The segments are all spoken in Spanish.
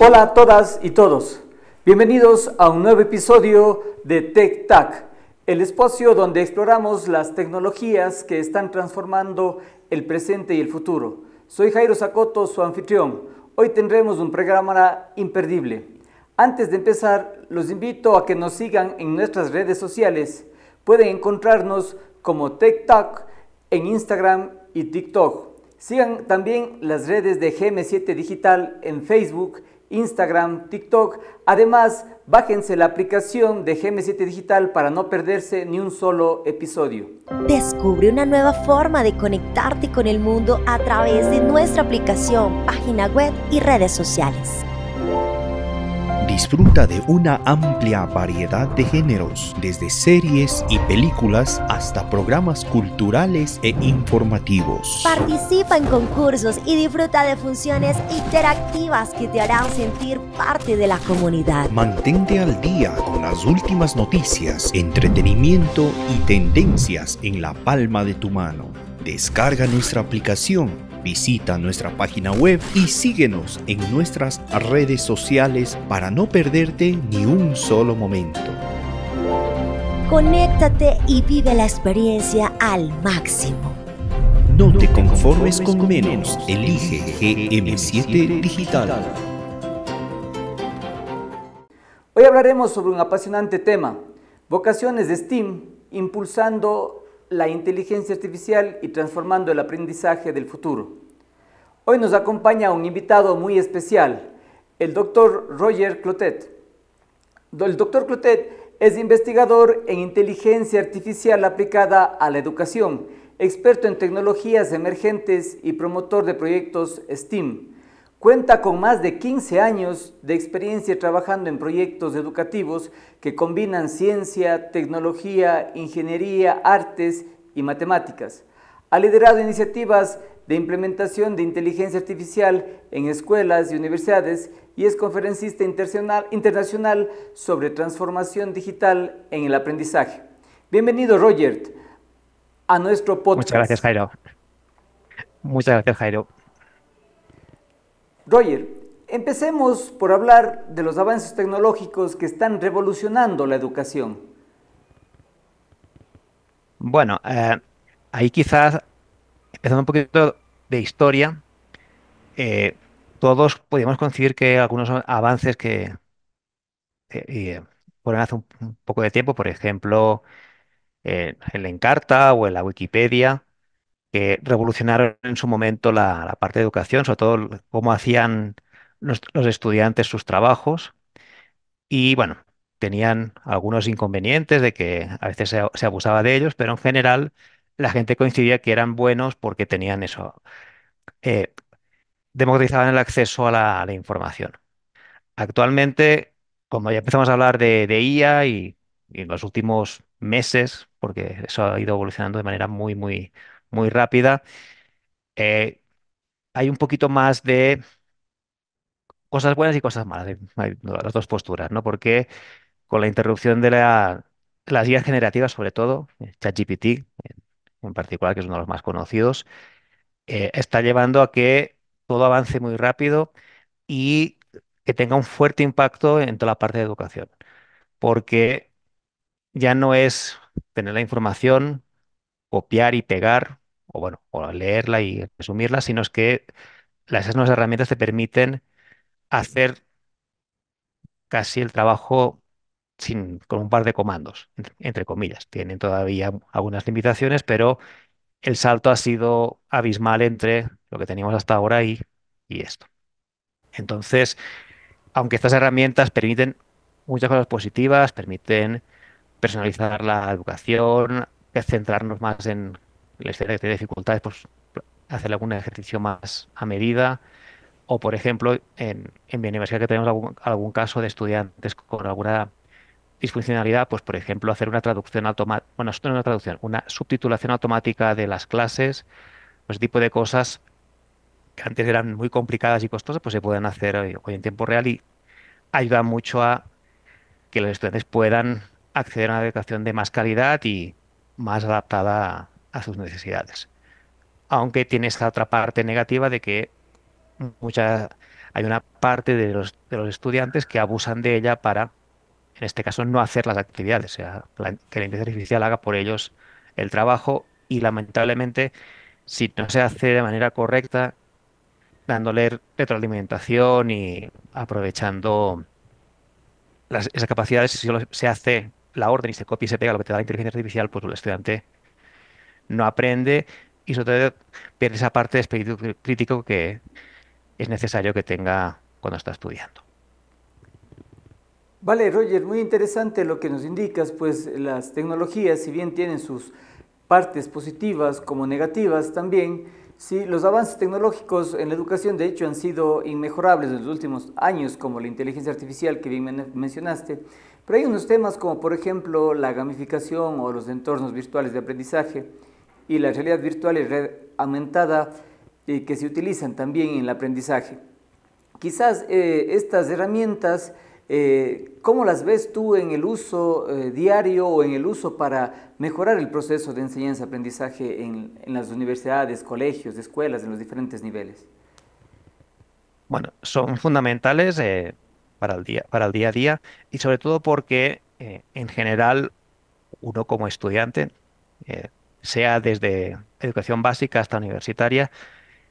Hola a todas y todos. Bienvenidos a un nuevo episodio de Tech Tac, el espacio donde exploramos las tecnologías que están transformando el presente y el futuro. Soy Jairo Sacoto, su anfitrión. Hoy tendremos un programa imperdible. Antes de empezar, los invito a que nos sigan en nuestras redes sociales. Pueden encontrarnos como Tech Tac en Instagram y TikTok. Sigan también las redes de GM7 Digital en Facebook, Instagram, TikTok. Además, bájense la aplicación de GM7 Digital para no perderse ni un solo episodio. Descubre una nueva forma de conectarte con el mundo a través de nuestra aplicación, página web y redes sociales. Disfruta de una amplia variedad de géneros, desde series y películas hasta programas culturales e informativos. Participa en concursos y disfruta de funciones interactivas que te harán sentir parte de la comunidad. Mantente al día con las últimas noticias, entretenimiento y tendencias en la palma de tu mano. Descarga nuestra aplicación. Visita nuestra página web y síguenos en nuestras redes sociales para no perderte ni un solo momento. Conéctate y vive la experiencia al máximo. No te conformes con menos. Elige GM7 Digital. Hoy hablaremos sobre un apasionante tema: vocaciones de STEAM, impulsando la inteligencia artificial y transformando el aprendizaje del futuro. Hoy nos acompaña un invitado muy especial, el Dr. Roger Clotet. El Dr. Clotet es investigador en inteligencia artificial aplicada a la educación, experto en tecnologías emergentes y promotor de proyectos STEAM. Cuenta con más de 15 años de experiencia trabajando en proyectos educativos que combinan ciencia, tecnología, ingeniería, artes y matemáticas. Ha liderado iniciativas de implementación de inteligencia artificial en escuelas y universidades y es conferencista internacional sobre transformación digital en el aprendizaje. Bienvenido, Roger, a nuestro podcast. Muchas gracias, Jairo. Muchas gracias, Jairo. Roger, empecemos por hablar de los avances tecnológicos que están revolucionando la educación. Bueno, ahí quizás, empezando un poquito de historia, todos podríamos coincidir que algunos avances que fueron hace un poco de tiempo, por ejemplo, el Encarta o en la Wikipedia, que revolucionaron en su momento la parte de educación, sobre todo cómo hacían los estudiantes sus trabajos. Y bueno, tenían algunos inconvenientes de que a veces se abusaba de ellos, pero en general la gente coincidía que eran buenos porque tenían eso, eh, democratizaban el acceso a la información. Actualmente, como ya empezamos a hablar de IA y en los últimos meses, porque eso ha ido evolucionando de manera muy rápida, eh, hay un poquito más de cosas buenas y cosas malas, hay las dos posturas, ¿no? Porque con la interrupción de las guías generativas, sobre todo, ChatGPT en particular, que es uno de los más conocidos, está llevando a que todo avance muy rápido y que tenga un fuerte impacto en toda la parte de educación, porque ya no es tener la información, copiar y pegar, o bueno, o leerla y resumirla, sino es que esas nuevas herramientas te permiten hacer casi el trabajo con un par de comandos, entre comillas. Tienen todavía algunas limitaciones, pero el salto ha sido abismal entre lo que teníamos hasta ahora y esto. Entonces, aunque estas herramientas permiten muchas cosas positivas, permiten personalizar la educación, centrarnos más en la esfera de dificultades, pues hacer algún ejercicio más a medida. O, por ejemplo, en mi universidad que tenemos algún caso de estudiantes con alguna disfuncionalidad, pues por ejemplo hacer una traducción automática, bueno, esto no es una traducción, una subtitulación automática de las clases, pues ese tipo de cosas que antes eran muy complicadas y costosas, pues se pueden hacer hoy en tiempo real y ayuda mucho a que los estudiantes puedan acceder a una educación de más calidad y más adaptada a sus necesidades. Aunque tiene esa otra parte negativa de que mucha, hay una parte de los estudiantes que abusan de ella para, en este caso, no hacer las actividades, o sea, que la inteligencia artificial haga por ellos el trabajo y lamentablemente, si no se hace de manera correcta, dándole retroalimentación y aprovechando esas capacidades, si solo se hace la orden y se copia y se pega lo que te da la inteligencia artificial, pues el estudiante no aprende y sobre todo pierde esa parte de espíritu crítico que es necesario que tenga cuando está estudiando. Vale, Roger, muy interesante lo que nos indicas, pues las tecnologías, si bien tienen sus partes positivas como negativas también, sí, los avances tecnológicos en la educación de hecho han sido inmejorables en los últimos años, como la inteligencia artificial que bien mencionaste, pero hay unos temas como por ejemplo la gamificación o los entornos virtuales de aprendizaje y la realidad virtual y red aumentada que se utilizan también en el aprendizaje. Quizás estas herramientas, ¿cómo las ves tú en el uso diario o en el uso para mejorar el proceso de enseñanza-aprendizaje en las universidades, colegios, escuelas, en los diferentes niveles? Bueno, son fundamentales para el día a día y sobre todo porque en general uno como estudiante, eh, sea desde educación básica hasta universitaria,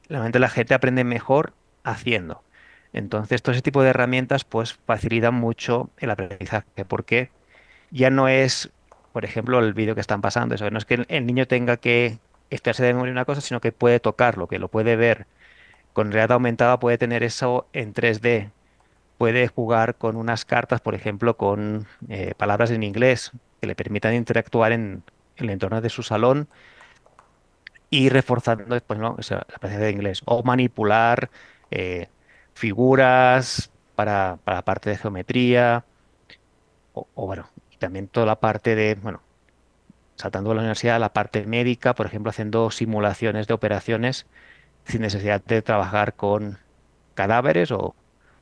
realmente la gente aprende mejor haciendo. Entonces, todo ese tipo de herramientas pues facilitan mucho el aprendizaje, porque ya no es, por ejemplo, el vídeo que están pasando, eso, no es que el niño tenga que estarse de memoria una cosa, sino que puede tocarlo, que lo puede ver. Con realidad aumentada puede tener eso en 3D, puede jugar con unas cartas, por ejemplo, con palabras en inglés que le permitan interactuar en el entorno de su salón y reforzando pues, ¿no? O sea, la presencia de inglés. O manipular eh, figuras para la parte de geometría, bueno, y también toda la parte de, bueno, saltando a la universidad, la parte médica, por ejemplo, haciendo simulaciones de operaciones sin necesidad de trabajar con cadáveres o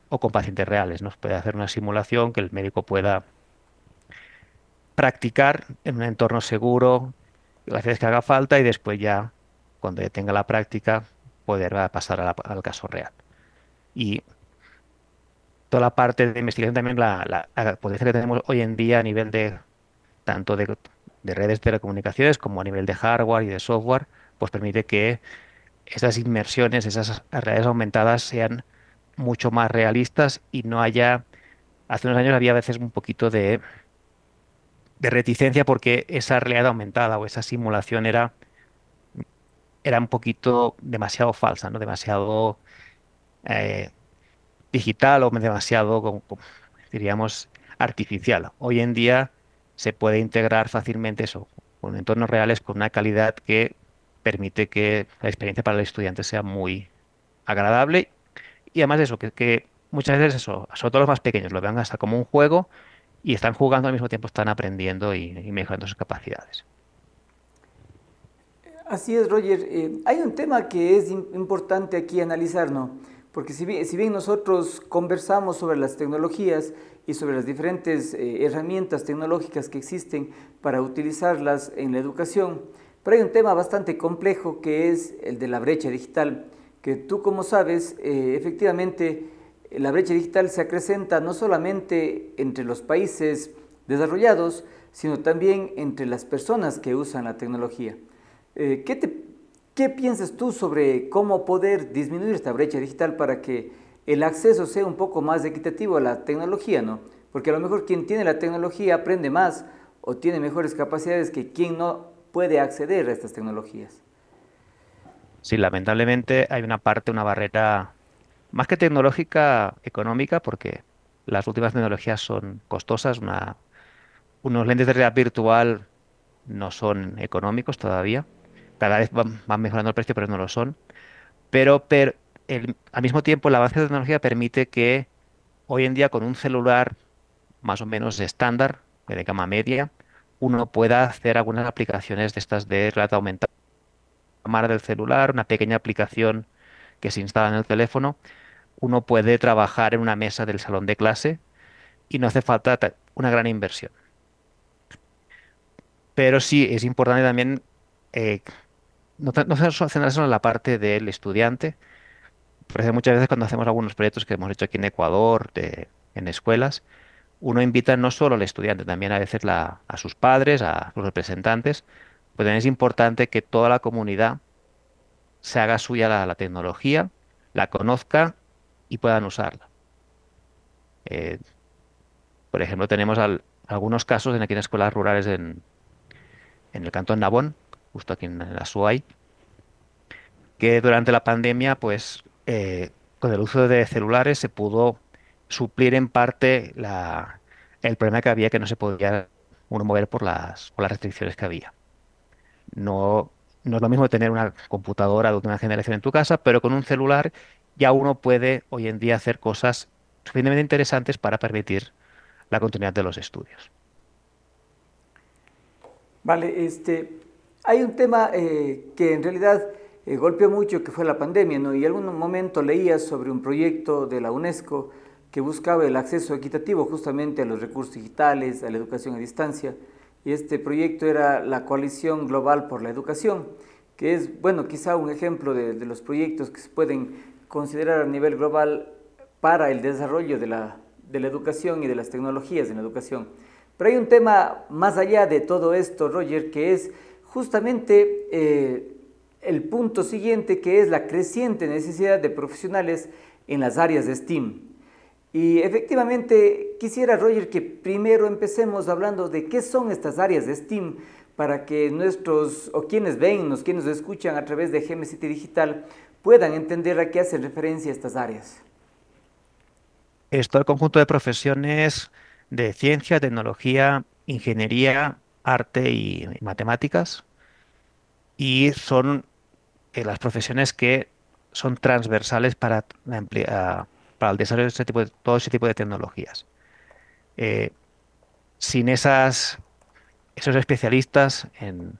con pacientes reales, ¿no? Puede hacer una simulación que el médico pueda practicar en un entorno seguro las veces que haga falta y después ya, cuando ya tenga la práctica, poder pasar al caso real. Y toda la parte de investigación también, la potencia que tenemos hoy en día a nivel de tanto de redes de telecomunicaciones como a nivel de hardware y de software, pues permite que esas inmersiones, esas realidades aumentadas sean mucho más realistas y no haya, hace unos años había a veces un poquito de reticencia porque esa realidad aumentada o esa simulación era un poquito demasiado falsa, ¿no? Demasiado eh, digital o demasiado, diríamos, artificial. Hoy en día se puede integrar fácilmente eso con entornos reales con una calidad que permite que la experiencia para el estudiante sea muy agradable y además de eso, que muchas veces eso, sobre todo los más pequeños, lo vean hasta como un juego y están jugando al mismo tiempo, están aprendiendo y mejorando sus capacidades. Así es, Roger. Hay un tema que es importante aquí analizar, ¿no? Porque si bien nosotros conversamos sobre las tecnologías y sobre las diferentes herramientas tecnológicas que existen para utilizarlas en la educación, pero hay un tema bastante complejo que es el de la brecha digital, que tú como sabes, efectivamente la brecha digital se acrecenta no solamente entre los países desarrollados, sino también entre las personas que usan la tecnología. Eh, ¿qué, te- ¿Qué piensas tú sobre cómo poder disminuir esta brecha digital para que el acceso sea un poco más equitativo a la tecnología, ¿no? Porque a lo mejor quien tiene la tecnología aprende más o tiene mejores capacidades que quien no puede acceder a estas tecnologías. Sí, lamentablemente hay una parte, una barrera más que tecnológica, económica, porque las últimas tecnologías son costosas. Unos lentes de realidad virtual no son económicos todavía. Cada vez van mejorando el precio, pero no lo son. Pero al mismo tiempo, el avance de la tecnología permite que hoy en día con un celular más o menos estándar, de gama media, uno pueda hacer algunas aplicaciones de estas de realidad aumentada. Cámara del celular, una pequeña aplicación que se instala en el teléfono, uno puede trabajar en una mesa del salón de clase y no hace falta una gran inversión. Pero sí es importante también no solo centrarse en la parte del estudiante, Por ejemplo, muchas veces cuando hacemos algunos proyectos que hemos hecho aquí en Ecuador, en escuelas, uno invita no solo al estudiante, también a veces a sus padres, a sus representantes, pues también es importante que toda la comunidad se haga suya la tecnología, la conozca y puedan usarla. Eh, por ejemplo, tenemos algunos casos aquí en escuelas rurales en el Cantón Nabón, justo aquí en la SUAY, que durante la pandemia, pues con el uso de celulares se pudo suplir en parte el problema que había, que no se podía uno mover por las restricciones que había. No, no es lo mismo tener una computadora de última generación en tu casa, pero con un celular ya uno puede hoy en día hacer cosas suficientemente interesantes para permitir la continuidad de los estudios. Vale, hay un tema que en realidad golpeó mucho, que fue la pandemia, ¿no? Y en algún momento leía sobre un proyecto de la UNESCO que buscaba el acceso equitativo justamente a los recursos digitales, a la educación a distancia. Y este proyecto era la Coalición Global por la Educación, que es, bueno, quizá un ejemplo de los proyectos que se pueden considerar a nivel global para el desarrollo de la educación y de las tecnologías en la educación. Pero hay un tema más allá de todo esto, Roger, que es justamente el punto siguiente, que es la creciente necesidad de profesionales en las áreas de STEAM. Y efectivamente quisiera, Roger, que primero empecemos hablando de qué son estas áreas de STEAM para que nuestros, o quienes ven, quienes nos escuchan a través de GM City Digital, puedan entender a qué hacen referencia estas áreas. Es todo el conjunto de profesiones de ciencia, tecnología, ingeniería, arte y matemáticas, y son las profesiones que son transversales para el desarrollo de todo ese tipo de tecnologías. Eh, Sin esos especialistas en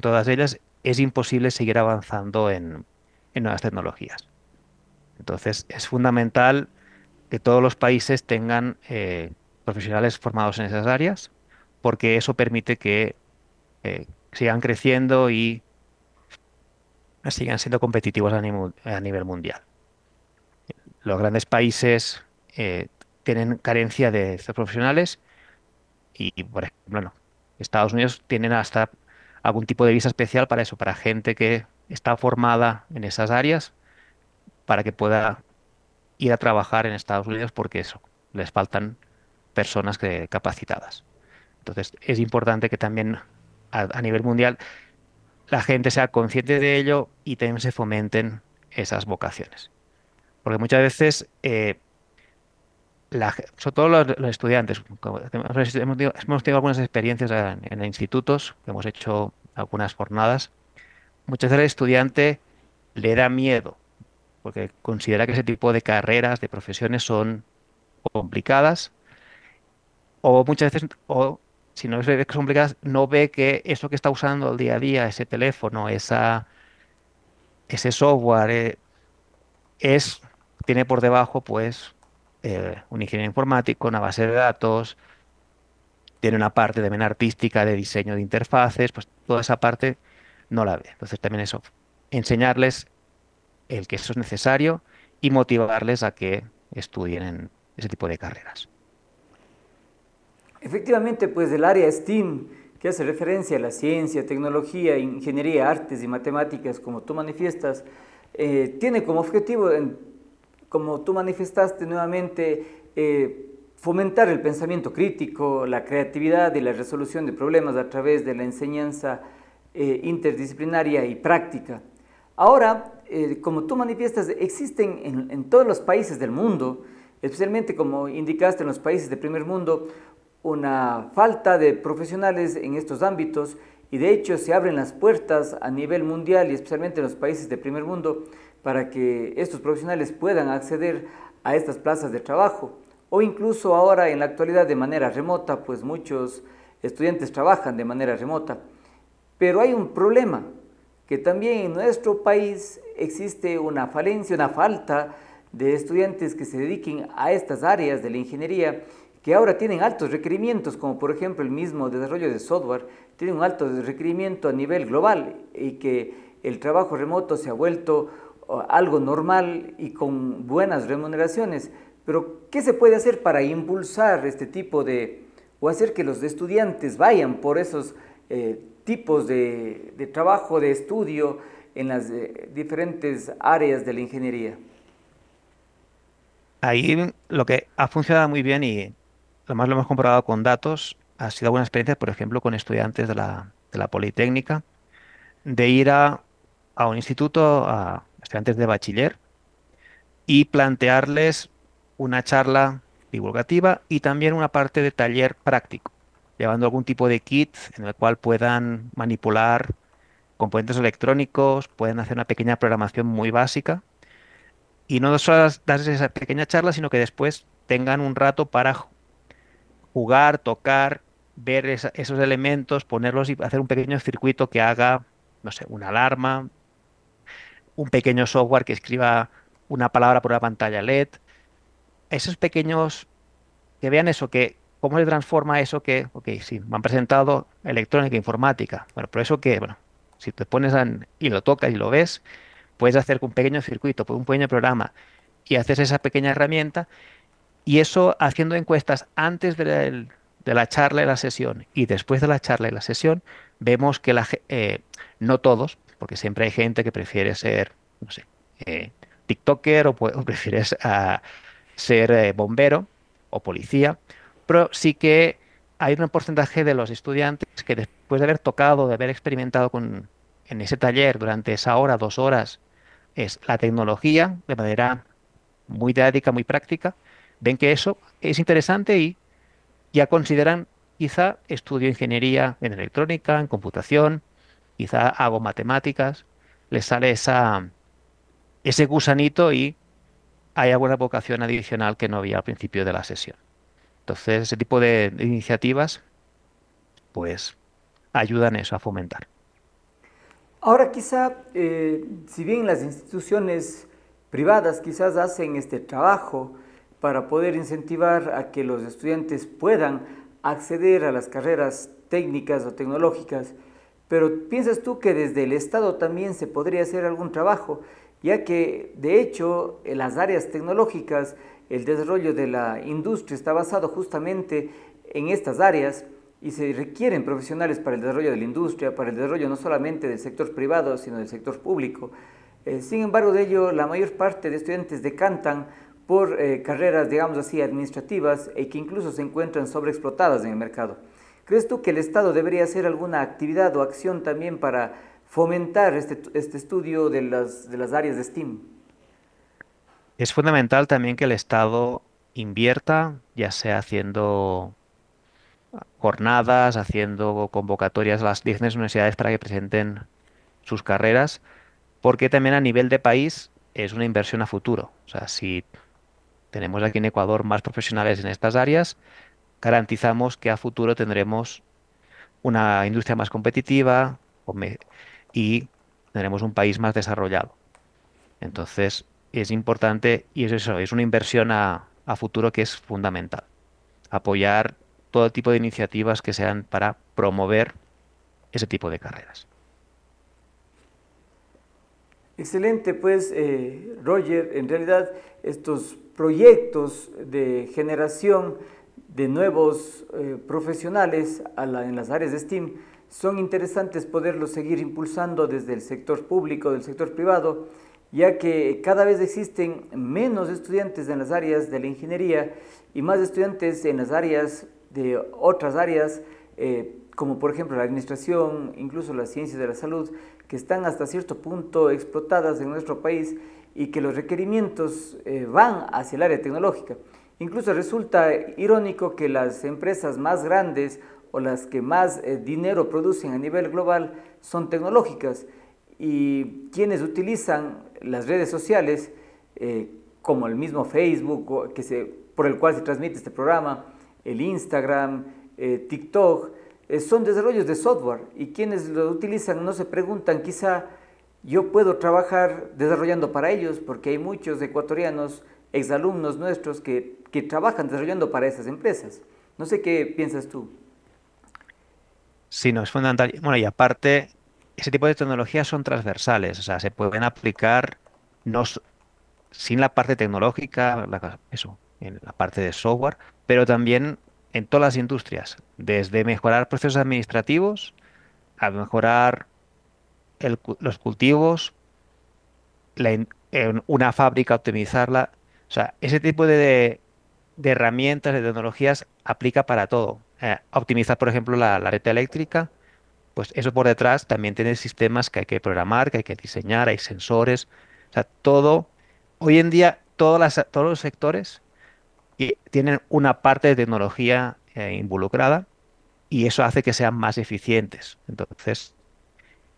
todas ellas, es imposible seguir avanzando en nuevas tecnologías. Entonces, es fundamental que todos los países tengan profesionales formados en esas áreas, porque eso permite que sigan creciendo y sigan siendo competitivos a nivel mundial. Los grandes países tienen carencia de estos profesionales y, por ejemplo, bueno, Estados Unidos tienen hasta algún tipo de visa especial para eso, para gente que está formada en esas áreas, para que pueda ir a trabajar en Estados Unidos, porque eso, les faltan personas capacitadas. Entonces, es importante que también a nivel mundial la gente sea consciente de ello y también se fomenten esas vocaciones. Porque muchas veces, sobre todo los estudiantes, hemos tenido algunas experiencias en institutos, que hemos hecho algunas jornadas. Muchas veces el estudiante le da miedo, porque considera que ese tipo de carreras, de profesiones son complicadas, o muchas veces, o si no ve que son complicadas, no ve que eso que está usando el día a día, ese teléfono, ese software, es, tiene por debajo, pues, un ingeniero informático, una base de datos, tiene una parte también artística de diseño de interfaces, pues toda esa parte no la ve. Entonces también eso, enseñarles el que eso es necesario y motivarles a que estudien en ese tipo de carreras. Efectivamente, pues el área STEAM, que hace referencia a la ciencia, tecnología, ingeniería, artes y matemáticas, como tú manifiestas, tiene como objetivo, como tú manifestaste nuevamente, fomentar el pensamiento crítico, la creatividad y la resolución de problemas a través de la enseñanza interdisciplinaria y práctica. Ahora, como tú manifiestas, existen en todos los países del mundo, especialmente como indicaste en los países de primer mundo, una falta de profesionales en estos ámbitos, y de hecho se abren las puertas a nivel mundial y especialmente en los países de primer mundo para que estos profesionales puedan acceder a estas plazas de trabajo, o incluso ahora en la actualidad de manera remota, pues muchos estudiantes trabajan de manera remota. Pero hay un problema, que también en nuestro país existe una falencia, una falta de estudiantes que se dediquen a estas áreas de la ingeniería, que ahora tienen altos requerimientos, como por ejemplo el mismo desarrollo de software, tiene un alto requerimiento a nivel global, y que el trabajo remoto se ha vuelto algo normal y con buenas remuneraciones. Pero, ¿qué se puede hacer para impulsar este tipo de, o hacer que los estudiantes vayan por esos tipos de trabajo, de estudio en las diferentes áreas de la ingeniería? Ahí lo que ha funcionado muy bien y además lo hemos comprobado con datos, ha sido buena experiencia, por ejemplo, con estudiantes de la Politécnica, de ir a un instituto, a estudiantes de bachiller, y plantearles una charla divulgativa y también una parte de taller práctico, llevando algún tipo de kit en el cual puedan manipular componentes electrónicos, pueden hacer una pequeña programación muy básica y no solo darles esa pequeña charla, sino que después tengan un rato para jugar, tocar, ver esos elementos, ponerlos y hacer un pequeño circuito que haga, no sé, una alarma, un pequeño software que escriba una palabra por una pantalla LED. Esos pequeños, que vean eso, que cómo se transforma eso que, ok, sí, me han presentado electrónica, informática. Bueno, pero eso que, bueno, si te pones y lo tocas y lo ves, puedes hacer un pequeño circuito, un pequeño programa y haces esa pequeña herramienta. Y eso haciendo encuestas antes de la charla y la sesión y después de la charla y la sesión, vemos que no todos, porque siempre hay gente que prefiere ser, no sé, TikToker o prefieres ser bombero o policía, pero sí que hay un porcentaje de los estudiantes que después de haber tocado, de haber experimentado en ese taller durante esa hora, 2 horas, es la tecnología de manera muy didáctica, muy práctica, ven que eso es interesante y ya consideran quizá estudio ingeniería en electrónica, en computación, quizá hago matemáticas, les sale ese gusanito y hay alguna vocación adicional que no había al principio de la sesión. Entonces, ese tipo de iniciativas, pues, ayudan eso a fomentar. Ahora quizá, si bien las instituciones privadas quizás hacen este trabajo para poder incentivar a que los estudiantes puedan acceder a las carreras técnicas o tecnológicas, pero ¿piensas tú que desde el Estado también se podría hacer algún trabajo? Ya que de hecho en las áreas tecnológicas el desarrollo de la industria está basado justamente en estas áreas y se requieren profesionales para el desarrollo de la industria, para el desarrollo no solamente del sector privado, sino del sector público. Sin embargo, de ello, la mayor parte de estudiantes decantan por carreras, digamos así, administrativas y que incluso se encuentran sobreexplotadas en el mercado. ¿Crees tú que el Estado debería hacer alguna actividad o acción también para fomentar este estudio de las áreas de STEAM? Es fundamental también que el Estado invierta, ya sea haciendo jornadas, haciendo convocatorias a las diferentes universidades para que presenten sus carreras, porque también a nivel de país es una inversión a futuro. O sea, si tenemos aquí en Ecuador más profesionales en estas áreas, garantizamos que a futuro tendremos una industria más competitiva y tendremos un país más desarrollado. Entonces, es importante y es eso, es una inversión a futuro que es fundamental. Apoyar todo tipo de iniciativas que sean para promover ese tipo de carreras. Excelente, pues Roger, en realidad estos proyectos de generación de nuevos profesionales en las áreas de STEAM son interesantes poderlos seguir impulsando desde el sector público, del sector privado, ya que cada vez existen menos estudiantes en las áreas de la ingeniería y más estudiantes en las áreas de otras áreas, como por ejemplo la administración, incluso las ciencias de la salud, que están hasta cierto punto explotadas en nuestro país y que los requerimientos van hacia el área tecnológica. Incluso resulta irónico que las empresas más grandes o las que más dinero producen a nivel global son tecnológicas y quienes utilizan las redes sociales, como el mismo Facebook por el cual se transmite este programa, el Instagram, TikTok, son desarrollos de software y quienes lo utilizan no se preguntan, quizá yo puedo trabajar desarrollando para ellos, porque hay muchos ecuatorianos, exalumnos nuestros que trabajan desarrollando para esas empresas. No sé qué piensas tú. Sí, no, es fundamental. Bueno, y aparte, ese tipo de tecnologías son transversales, o sea, se pueden aplicar no, sin la parte tecnológica, eso, en la parte de software, pero también en todas las industrias, desde mejorar procesos administrativos a mejorar los cultivos, en una fábrica optimizarla. O sea, ese tipo de herramientas, de tecnologías, aplica para todo. Optimizar, por ejemplo, la red eléctrica, pues eso por detrás también tiene sistemas que hay que programar, que hay que diseñar, hay sensores. O sea, todo, hoy en día, todos los sectores tienen una parte de tecnología involucrada y eso hace que sean más eficientes. Entonces,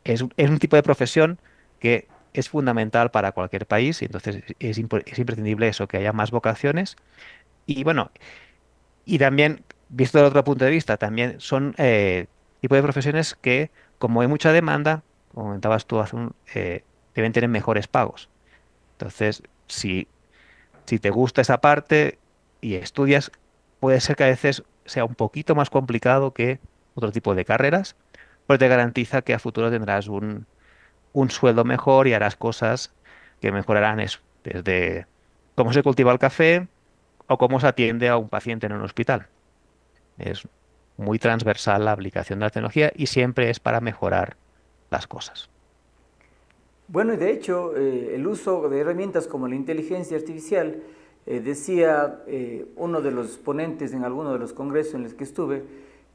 es un tipo de profesión que es fundamental para cualquier país y entonces es imprescindible eso, que haya más vocaciones. Y bueno, y también, visto desde otro punto de vista, también son tipo de profesiones que, como hay mucha demanda, como comentabas tú, deben tener mejores pagos. Entonces, si te gusta esa parte y estudias, puede ser que a veces sea un poquito más complicado que otro tipo de carreras, pero te garantiza que a futuro tendrás un sueldo mejor y harás cosas que mejorarán eso, desde cómo se cultiva el café o cómo se atiende a un paciente en un hospital. Es muy transversal la aplicación de la tecnología y siempre es para mejorar las cosas. Bueno, y de hecho, el uso de herramientas como la inteligencia artificial, decía uno de los ponentes en alguno de los congresos en los que estuve,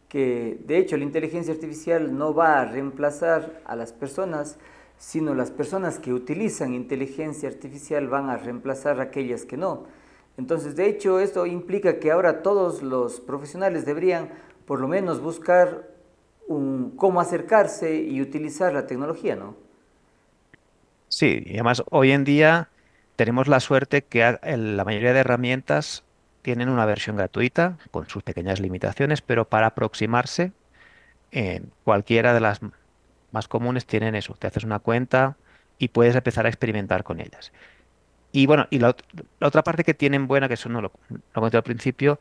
que de hecho la inteligencia artificial no va a reemplazar a las personas, sino las personas que utilizan inteligencia artificial van a reemplazar a aquellas que no. Entonces, de hecho, esto implica que ahora todos los profesionales deberían por lo menos buscar cómo acercarse y utilizar la tecnología, ¿no? Sí, y además hoy en día tenemos la suerte que la mayoría de herramientas tienen una versión gratuita con sus pequeñas limitaciones, pero para aproximarse, cualquiera de las más comunes tienen eso. Te haces una cuenta y puedes empezar a experimentar con ellas. Y bueno, la otra parte que tienen buena, que eso no lo comenté al principio,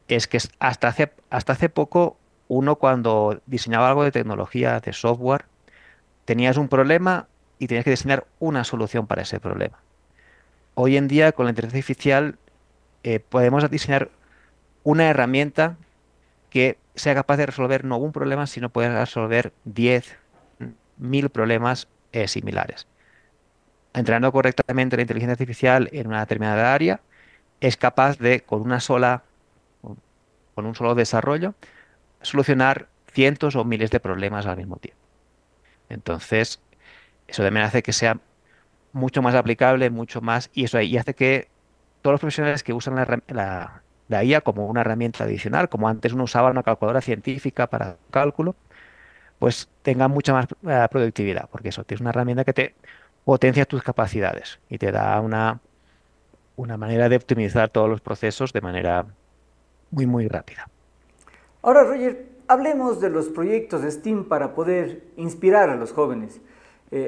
es que hasta hace poco uno cuando diseñaba algo de tecnología, de software, tenías un problema y tenías que diseñar una solución para ese problema. Hoy en día, con la inteligencia artificial, podemos diseñar una herramienta que sea capaz de resolver no un problema, sino poder resolver 10.000 problemas similares. Entrenando correctamente la inteligencia artificial en una determinada área, es capaz de, con un solo desarrollo, solucionar cientos o miles de problemas al mismo tiempo. Entonces, eso también hace que sea mucho más aplicable, mucho más, y hace que todos los profesionales que usan la IA como una herramienta adicional, como antes uno usaba una calculadora científica para cálculo, pues tengan mucha más productividad, porque eso, tienes una herramienta que te potencia tus capacidades y te da una manera de optimizar todos los procesos de manera muy, muy rápida. Ahora, Roger, hablemos de los proyectos de STEAM para poder inspirar a los jóvenes.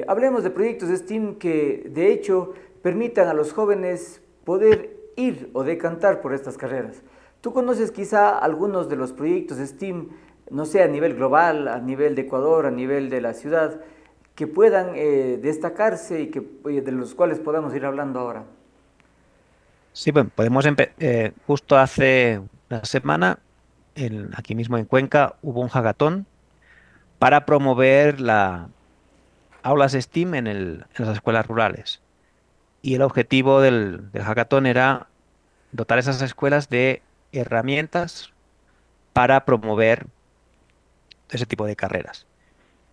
Hablemos de proyectos de STEAM que, de hecho, permitan a los jóvenes poder ir o decantar por estas carreras. ¿Tú conoces quizá algunos de los proyectos de STEAM, no sé, a nivel global, a nivel de Ecuador, a nivel de la ciudad, que puedan destacarse y de los cuales podamos ir hablando ahora? Sí, bueno, justo hace una semana, aquí mismo en Cuenca, hubo un hackathon para promover la aulas STEAM en las escuelas rurales. Y el objetivo del hackathon era dotar esas escuelas de herramientas para promover ese tipo de carreras.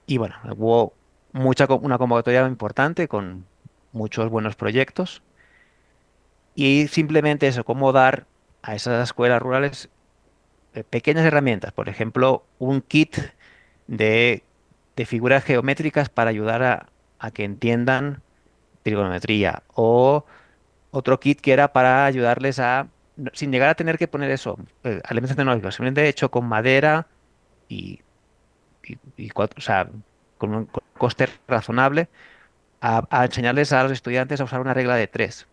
Y bueno, hubo una convocatoria importante con muchos buenos proyectos y simplemente eso, cómo dar a esas escuelas rurales pequeñas herramientas, por ejemplo, un kit de, de figuras geométricas para ayudar a que entiendan trigonometría o otro kit que era para ayudarles sin llegar a tener que poner eso, elementos tecnológicos, simplemente hecho con madera y, o sea, con un coste razonable, a enseñarles a los estudiantes a usar una regla de tres,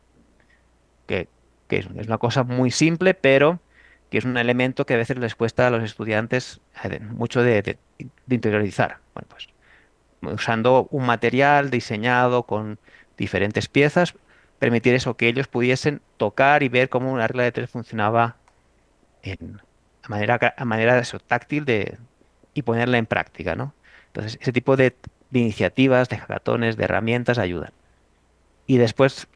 que, que es una cosa muy simple, pero que es un elemento que a veces les cuesta a los estudiantes mucho de interiorizar. Bueno, pues usando un material diseñado con diferentes piezas, permitir eso, que ellos pudiesen tocar y ver cómo una regla de tres funcionaba en, a manera de eso, táctil y ponerla en práctica, ¿no? Entonces, ese tipo de iniciativas, de hackatones, de herramientas ayudan. Y después,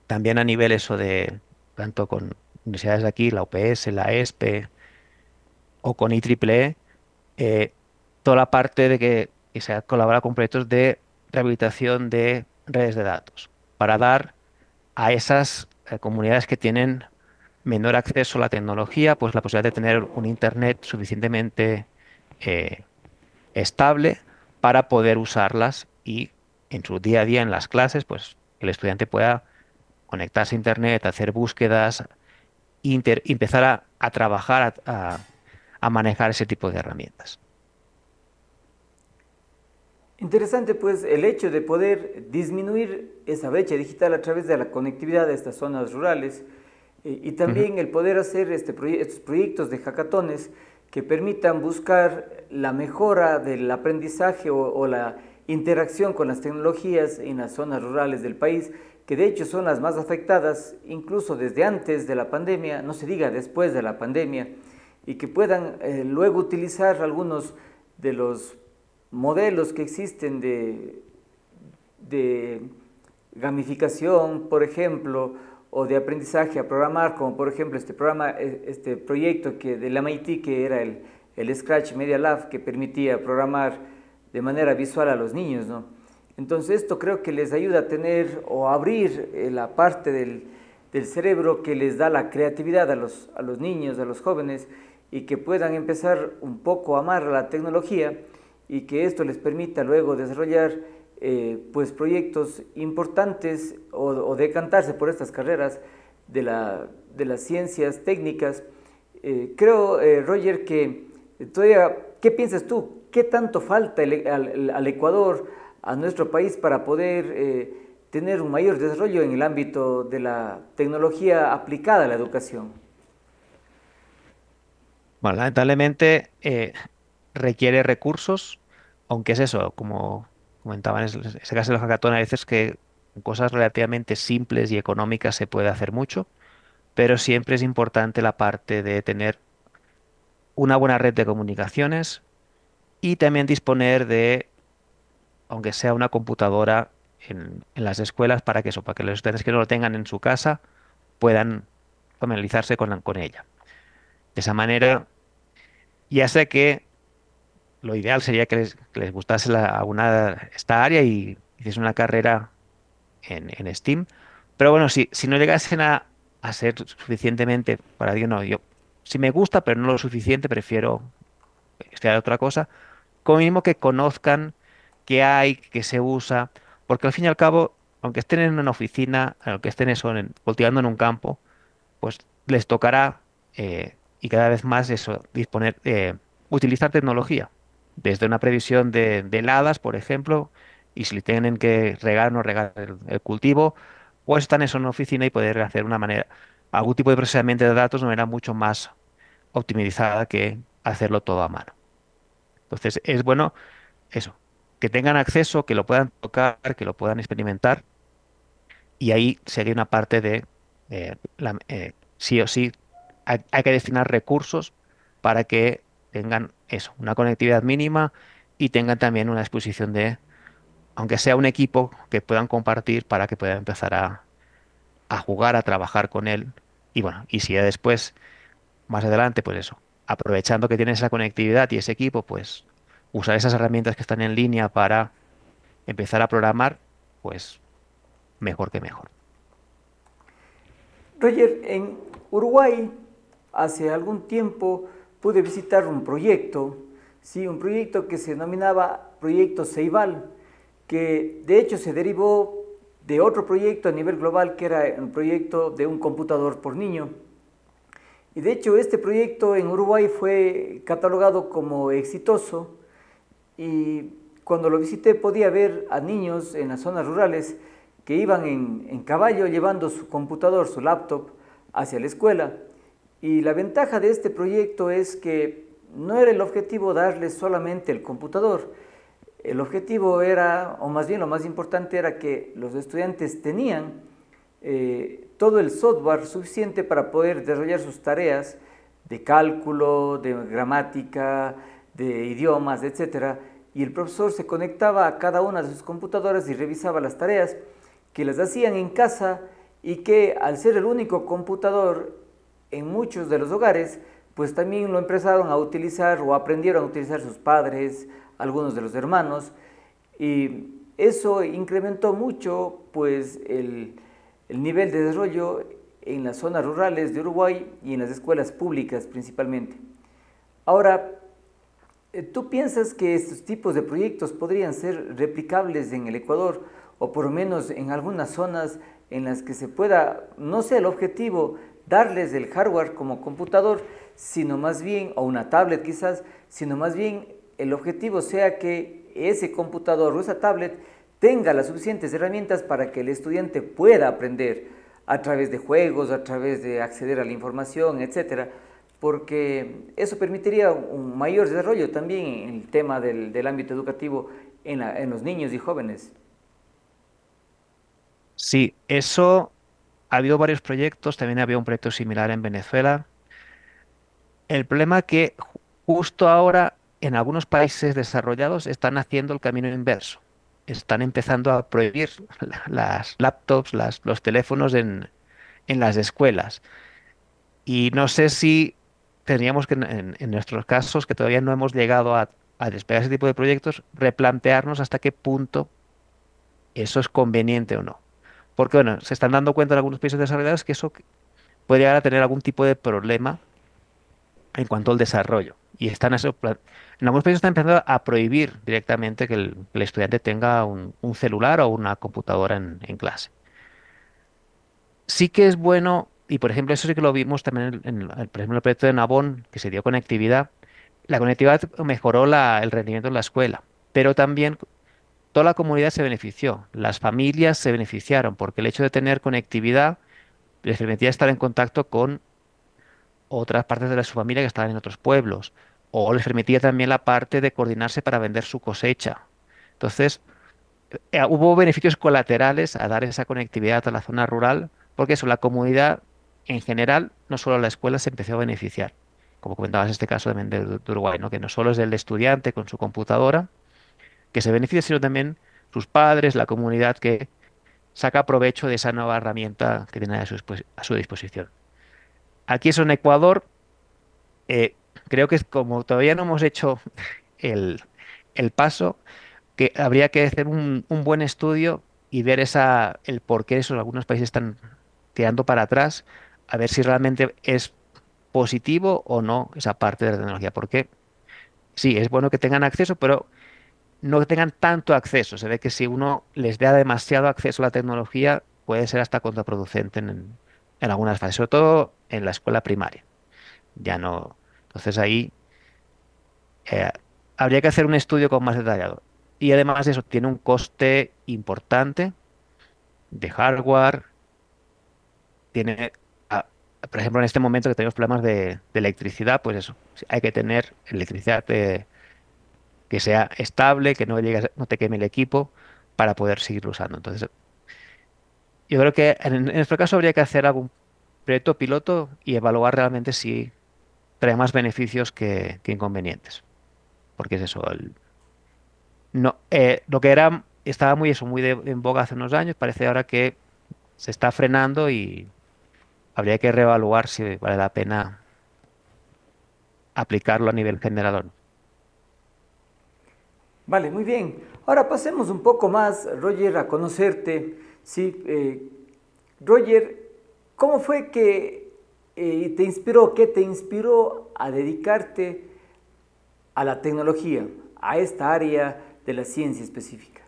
también a nivel eso de, tanto con universidades de aquí, la UPS, la ESPE o con IEEE, toda la parte de que se colabora con proyectos de rehabilitación de redes de datos para dar a esas comunidades que tienen menor acceso a la tecnología, pues la posibilidad de tener un internet suficientemente eh, estable para poder usarlas y en su día a día en las clases, pues el estudiante pueda conectarse a internet, hacer búsquedas, empezar a trabajar, a manejar ese tipo de herramientas. Interesante pues el hecho de poder disminuir esa brecha digital a través de la conectividad de estas zonas rurales y Ujú. también el poder hacer estos proyectos de hackatones que permitan buscar la mejora del aprendizaje o la interacción con las tecnologías en las zonas rurales del país, que de hecho son las más afectadas incluso desde antes de la pandemia, no se diga después de la pandemia, y que puedan luego utilizar algunos de los modelos que existen de gamificación, por ejemplo, o de aprendizaje a programar, como por ejemplo este programa, este proyecto del MIT que era el Scratch Media Lab, que permitía programar de manera visual a los niños, ¿no? Entonces esto creo que les ayuda a tener o a abrir la parte del cerebro que les da la creatividad a los niños, a los jóvenes, y que puedan empezar un poco a amar la tecnología y que esto les permita luego desarrollar pues proyectos importantes o decantarse por estas carreras de las ciencias técnicas. Creo, Roger, que todavía, ¿qué piensas tú? ¿Qué tanto falta al Ecuador, a nuestro país, para poder tener un mayor desarrollo en el ámbito de la tecnología aplicada a la educación? Bueno, lamentablemente requiere recursos, aunque es eso, como comentaba en ese caso del hackathon, a veces que con cosas relativamente simples y económicas se puede hacer mucho, pero siempre es importante la parte de tener una buena red de comunicaciones y también disponer de, aunque sea una computadora en las escuelas para que eso, para que los estudiantes que no lo tengan en su casa puedan familiarizarse con ella. De esa manera, ya sé que lo ideal sería que les gustase esta área y hiciesen una carrera en STEAM. Pero bueno, si no llegasen a ser suficientemente para decir, no, yo sí me gusta, pero no lo suficiente, prefiero estudiar otra cosa, como mínimo que conozcan qué hay, qué se usa, porque al fin y al cabo, aunque estén en una oficina, aunque estén eso, cultivando en un campo, pues les tocará y cada vez más eso, utilizar tecnología, desde una previsión de heladas, por ejemplo, y si tienen que regar o no regar el cultivo, o están eso en una oficina y poder hacer algún tipo de procesamiento de datos de manera mucho más optimizada que hacerlo todo a mano. Entonces, es bueno eso, que tengan acceso, que lo puedan tocar, que lo puedan experimentar, y ahí sería una parte de, sí o sí, hay que destinar recursos para que tengan eso, una conectividad mínima y tengan también una exposición de, aunque sea un equipo que puedan compartir para que puedan empezar a jugar, a trabajar con él. Y bueno, y si ya después, más adelante, pues eso, aprovechando que tienen esa conectividad y ese equipo, pues usar esas herramientas que están en línea para empezar a programar, pues mejor que mejor. Roger, en Uruguay hace algún tiempo pude visitar un proyecto, sí, un proyecto que se denominaba Proyecto Ceibal, que de hecho se derivó de otro proyecto a nivel global que era un proyecto de un computador por niño. Y de hecho este proyecto en Uruguay fue catalogado como exitoso y cuando lo visité podía ver a niños en las zonas rurales que iban en caballo llevando su computador, su laptop, hacia la escuela. Y la ventaja de este proyecto es que no era el objetivo darles solamente el computador. el objetivo era, o más bien lo más importante era que los estudiantes tenían todo el software suficiente para poder desarrollar sus tareas de cálculo, de gramática, de idiomas, etcétera, y el profesor se conectaba a cada una de sus computadoras y revisaba las tareas que las hacían en casa y que al ser el único computador en muchos de los hogares, pues también lo empezaron a utilizar o aprendieron a utilizar sus padres, algunos de los hermanos, y eso incrementó mucho pues el nivel de desarrollo en las zonas rurales de Uruguay y en las escuelas públicas principalmente. Ahora, ¿tú piensas que estos tipos de proyectos podrían ser replicables en el Ecuador o por lo menos en algunas zonas en las que se pueda, no sea el objetivo darles el hardware como computador, sino más bien, o una tablet quizás, sino más bien el objetivo sea que ese computador o esa tablet tenga las suficientes herramientas para que el estudiante pueda aprender a través de juegos, a través de acceder a la información, etcétera, porque eso permitiría un mayor desarrollo también en el tema del ámbito educativo en los niños y jóvenes? Sí, eso ha habido varios proyectos, también había un proyecto similar en Venezuela. El problema es que justo ahora en algunos países desarrollados están haciendo el camino inverso. Están empezando a prohibir las laptops, los teléfonos en las escuelas. Y no sé si tendríamos que, en nuestros casos, que todavía no hemos llegado a despegar ese tipo de proyectos, replantearnos hasta qué punto eso es conveniente o no. Porque, bueno, se están dando cuenta en algunos países desarrollados que eso puede llegar a tener algún tipo de problema en cuanto al desarrollo. Y en algunos países están empezando a prohibir directamente que el estudiante tenga un celular o una computadora en clase. Sí que es bueno, y por ejemplo, eso sí que lo vimos también por ejemplo, en el proyecto de Nabón, que se dio conectividad. La conectividad mejoró el rendimiento de la escuela, pero también toda la comunidad se benefició, las familias se beneficiaron, porque el hecho de tener conectividad les permitía estar en contacto con otras partes de su familia que estaban en otros pueblos, o les permitía también la parte de coordinarse para vender su cosecha. Entonces, hubo beneficios colaterales a dar esa conectividad a la zona rural, porque eso, la comunidad en general, no solo la escuela, se empezó a beneficiar. Como comentabas este caso también de Uruguay, ¿no? Que no solo es el estudiante con su computadora que se beneficia, sino también sus padres, la comunidad que saca provecho de esa nueva herramienta que tiene a su disposición. Aquí eso en Ecuador, creo que como todavía no hemos hecho el, el paso, que habría que hacer un buen estudio y ver el por qué algunos países están tirando para atrás, a ver si realmente es positivo o no esa parte de la tecnología. Porque sí, es bueno que tengan acceso, pero no que tengan tanto acceso. Se ve que si uno les da demasiado acceso a la tecnología, puede ser hasta contraproducente en algunas fases, sobre todo en la escuela primaria. Ya no. Entonces ahí eh, habría que hacer un estudio con más detallado. Y además de eso, tiene un coste importante de hardware. Tiene, ah, por ejemplo, en este momento que tenemos problemas de electricidad, pues eso, hay que tener electricidad que sea estable, que no te queme el equipo para poder seguirlo usando. Entonces, yo creo que en nuestro caso habría que hacer algún proyecto piloto y evaluar realmente si trae más beneficios que inconvenientes. Porque es eso, no, lo que estaba muy en boga hace unos años, parece ahora que se está frenando y habría que reevaluar si vale la pena aplicarlo a nivel general o no. Vale, muy bien. Ahora pasemos un poco más, Roger, a conocerte. Sí, Roger, ¿cómo fue que te inspiró, qué te inspiró a dedicarte a la tecnología, a esta área de la ciencia específica?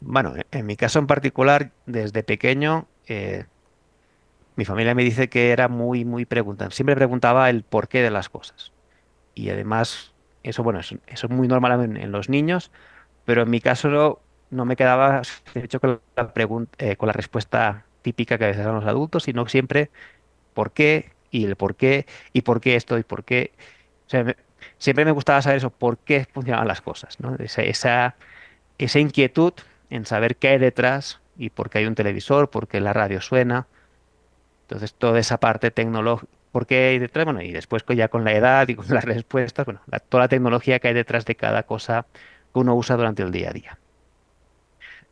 Bueno, en mi caso en particular, desde pequeño, mi familia me dice que era muy preguntante. Siempre preguntaba el porqué de las cosas. Y además, eso, bueno, eso es muy normal en los niños, pero en mi caso no me quedaba satisfecho con con la respuesta típica que a veces dan los adultos, sino siempre por qué y el por qué y por qué esto y por qué. O sea, siempre me gustaba saber eso, por qué funcionaban las cosas, ¿no? Esa inquietud en saber qué hay detrás y por qué hay un televisor, por qué la radio suena. Entonces, toda esa parte tecnológica, por qué hay detrás, bueno, y después ya con la edad y con las respuestas, bueno, toda la tecnología que hay detrás de cada cosa que uno usa durante el día a día.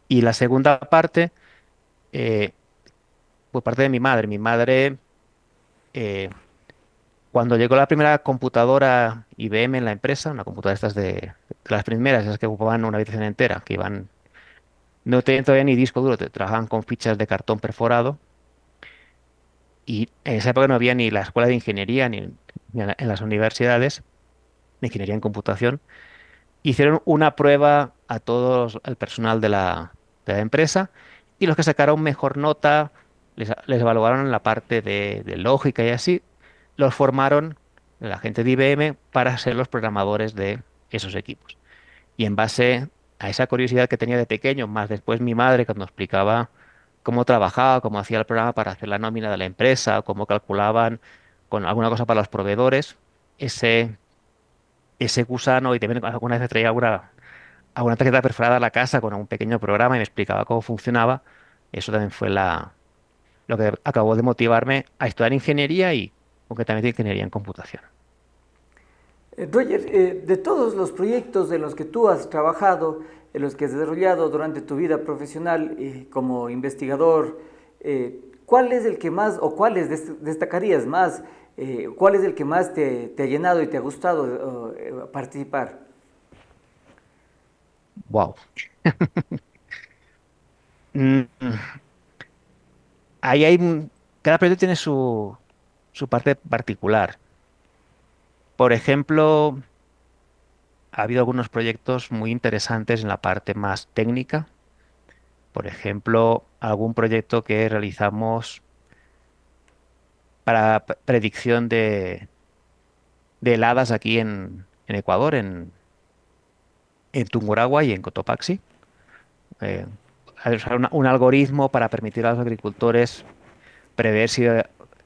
Y la segunda parte, eh, por parte de mi madre. Mi madre, eh, cuando llegó la primera computadora IBM en la empresa, una computadora estas de las primeras, esas que ocupaban una habitación entera, que iban, no tenían todavía ni disco duro, trabajaban con fichas de cartón perforado. Y en esa época no había ni la escuela de ingeniería, ni en las universidades, de ingeniería en computación. Hicieron una prueba a todos el personal de la empresa y los que sacaron mejor nota les evaluaron en la parte de lógica y así, los formaron la gente de IBM para ser los programadores de esos equipos. Y en base a esa curiosidad que tenía de pequeño, más después mi madre cuando explicaba cómo trabajaba, cómo hacía el programa para hacer la nómina de la empresa, cómo calculaban con alguna cosa para los proveedores, ese gusano, y también alguna vez me traía alguna tarjeta perforada a la casa con un pequeño programa y me explicaba cómo funcionaba. Eso también fue lo que acabó de motivarme a estudiar ingeniería y concretamente ingeniería en computación. Roger, de todos los proyectos en los que tú has trabajado, en los que has desarrollado durante tu vida profesional como investigador, ¿cuál es el que más, o cuáles destacarías más, cuál es el que más te ha llenado y te ha gustado participar? Wow. Mm, Ahí cada proyecto tiene su parte particular. Por ejemplo, ha habido algunos proyectos muy interesantes en la parte más técnica. Por ejemplo, algún proyecto que realizamos para predicción de heladas aquí en Ecuador, en Tungurahua y en Cotopaxi. Eh, Usar un algoritmo para permitir a los agricultores prever si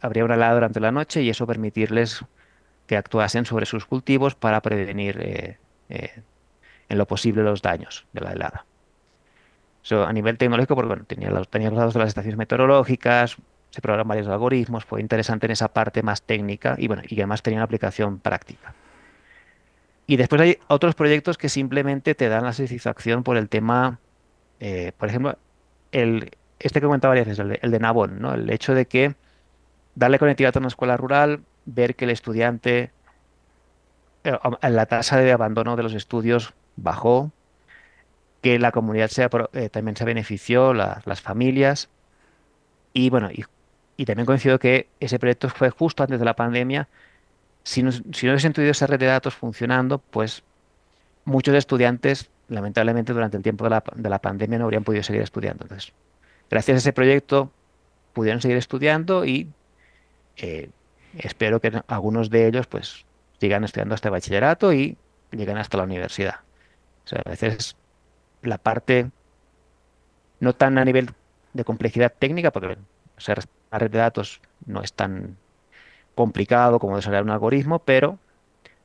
habría una helada durante la noche y eso permitirles que actuasen sobre sus cultivos para prevenir eh, en lo posible los daños de la helada. Eso a nivel tecnológico, porque bueno, tenía los datos de las estaciones meteorológicas, se probaron varios algoritmos, fue interesante en esa parte más técnica y bueno, y que además tenía una aplicación práctica. Y después hay otros proyectos que simplemente te dan la satisfacción por el tema, por ejemplo, este que comentaba varias veces, el de Navon, ¿no? El hecho de que darle conectividad a una escuela rural, ver que el estudiante, la tasa de abandono de los estudios bajó, que la comunidad también se benefició, las familias, y bueno, y también coincido que ese proyecto fue justo antes de la pandemia. Si no hubiesen tenido esa red de datos funcionando, pues muchos estudiantes, lamentablemente, durante el tiempo de la pandemia no habrían podido seguir estudiando. Entonces, gracias a ese proyecto pudieron seguir estudiando y eh, espero que algunos de ellos pues sigan estudiando hasta el bachillerato y lleguen hasta la universidad. O sea, a veces la parte no tan a nivel de complejidad técnica, porque ser una red de datos no es tan complicado como desarrollar un algoritmo, pero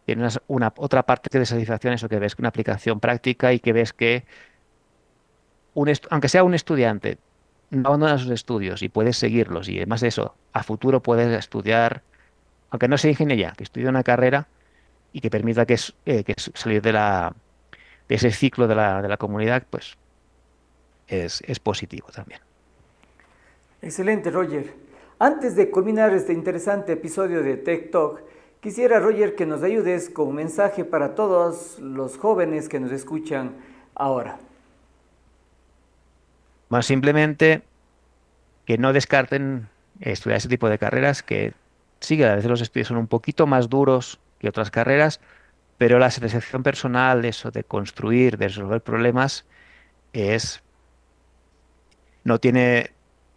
tiene una otra parte de satisfacción, eso que ves que una aplicación práctica y que ves que aunque sea un estudiante, no abandona sus estudios y puedes seguirlos y además de eso, a futuro puedes estudiar, aunque no sea ingeniería, que estudie una carrera y que permita salir de ese ciclo de la comunidad, pues es positivo también. Excelente, Roger. Antes de culminar este interesante episodio de Tech Talk, quisiera, Roger, que nos ayudes con un mensaje para todos los jóvenes que nos escuchan ahora. Más simplemente que no descarten estudiar ese tipo de carreras, que sí, a veces los estudios son un poquito más duros que otras carreras, pero la satisfacción personal, eso de construir, de resolver problemas, es, no tiene,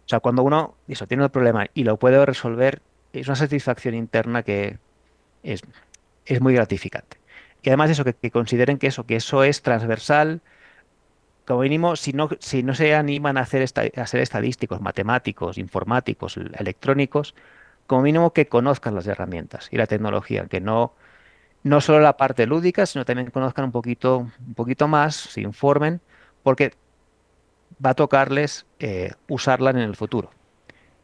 o sea, cuando uno eso, tiene el problema y lo puede resolver, es una satisfacción interna que es, es muy gratificante. Y además eso, que consideren que eso es transversal, como mínimo, si no se animan a ser estadísticos, matemáticos, informáticos, electrónicos, como mínimo que conozcan las herramientas y la tecnología, que no no solo la parte lúdica, sino también conozcan un poquito más, se informen, porque va a tocarles usarla en el futuro.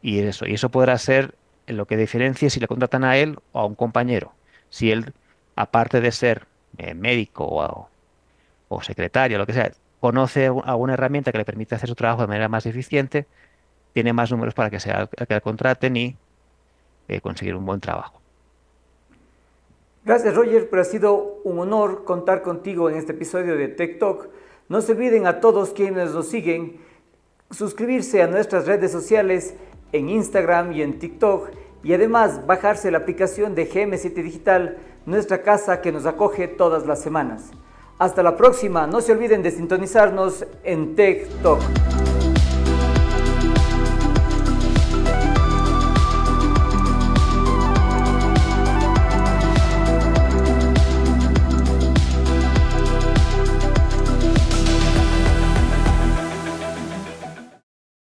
Y eso podrá ser lo que diferencie si le contratan a él o a un compañero. Si él, aparte de ser médico o secretario, lo que sea, conoce alguna herramienta que le permite hacer su trabajo de manera más eficiente, tiene más números para que le contraten y conseguir un buen trabajo. Gracias, Roger, pero ha sido un honor contar contigo en este episodio de Tech Talk. No se olviden a todos quienes nos siguen suscribirse a nuestras redes sociales en Instagram y en TikTok, y además bajarse la aplicación de GM7 Digital, nuestra casa que nos acoge todas las semanas. Hasta la próxima, no se olviden de sintonizarnos en Tech Talk.